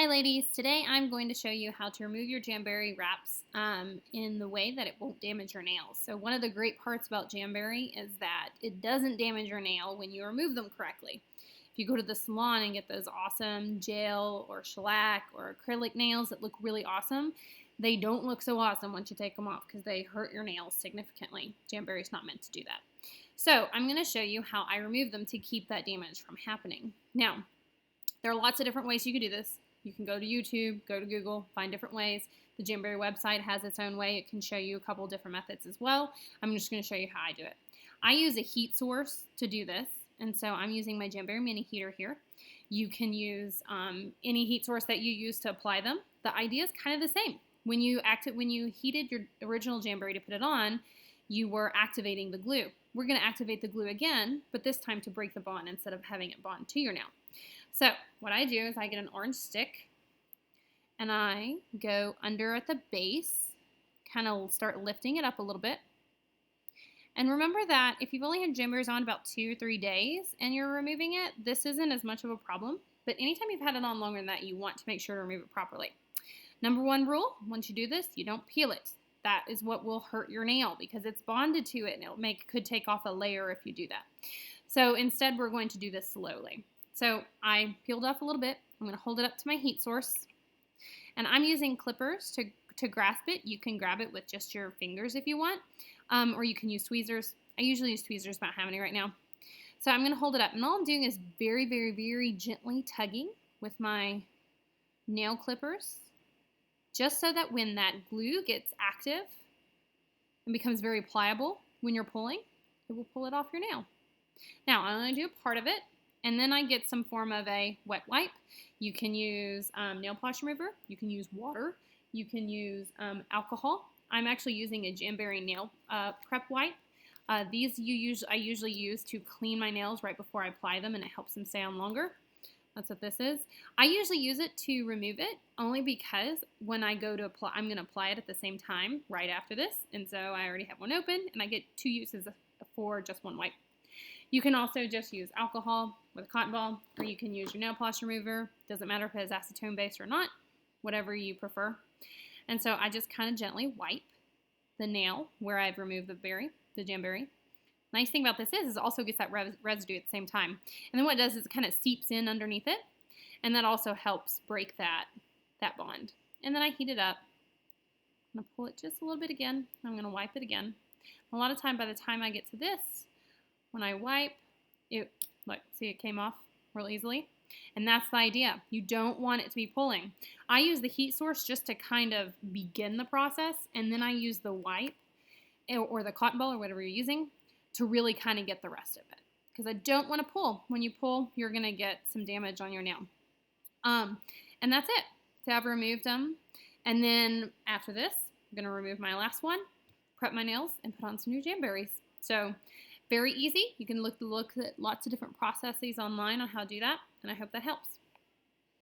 Hi ladies, today I'm going to show you how to remove your Jamberry wraps in the way that it won't damage your nails. So one of the great parts about Jamberry is that it doesn't damage your nail when you remove them correctly. If you go to the salon and get those awesome gel or shellac or acrylic nails that look really awesome, they don't look so awesome once you take them off because they hurt your nails significantly. Jamberry's not meant to do that. So I'm going to show you how I remove them to keep that damage from happening. Now, there are lots of different ways you can do this. You can go to YouTube, go to Google, find different ways. The Jamberry website has its own way. It can show you a couple different methods as well. I'm just going to show you how I do it. I use a heat source to do this, and so I'm using my Jamberry mini heater here. You can use any heat source that you use to apply them. The idea is kind of the same. When you heated your original Jamberry to put it on, you were activating the glue. We're going to activate the glue again, but this time to break the bond instead of having it bond to your nail. So what I do is I get an orange stick and I go under at the base, kind of start lifting it up a little bit. And remember that if you've only had Jamberries on about 2 or 3 days and you're removing it, this isn't as much of a problem. But anytime you've had it on longer than that, you want to make sure to remove it properly. Number 1 rule, once you do this, you don't peel it. That is what will hurt your nail because it's bonded to it and it could take off a layer if you do that. So instead, we're going to do this slowly. So I peeled off a little bit. I'm going to hold it up to my heat source. And I'm using clippers to grasp it. You can grab it with just your fingers if you want, or you can use tweezers. I usually use tweezers, but I don't have any right now. So I'm going to hold it up. And all I'm doing is very, very, very gently tugging with my nail clippers, just so that when that glue gets active and becomes very pliable when you're pulling, it will pull it off your nail. Now, I only do a part of it. And then I get some form of a wet wipe. You can use nail polish remover. You can use water. You can use alcohol. I'm actually using a Jamberry nail prep wipe. I usually use to clean my nails right before I apply them, and it helps them stay on longer. That's what this is. I usually use it to remove it only because when I go to apply, I'm going to apply it at the same time right after this. And so I already have one open, and I get 2 uses for just one wipe. You can also just use alcohol with a cotton ball, or you can use your nail polish remover. Doesn't matter if it has acetone base or not, whatever you prefer. And so I just kind of gently wipe the nail where I've removed the Jamberry. Nice thing about this is it also gets that residue at the same time. And then what it does is it kind of seeps in underneath it, and that also helps break that bond. And then I heat it up. I'm going to pull it just a little bit again. I'm going to wipe it again. A lot of time, by the time I get to this, when I wipe, look, see it came off real easily. And that's the idea. You don't want it to be pulling. I use the heat source just to kind of begin the process, and then I use the wipe or the cotton ball or whatever you're using to really kind of get the rest of it. Because I don't want to pull. When you pull, you're going to get some damage on your nail. And that's it. So I've removed them. And then after this, I'm going to remove my last one, prep my nails, and put on some new Jamberries. So very easy. You can look at lots of different processes online on how to do that, and I hope that helps.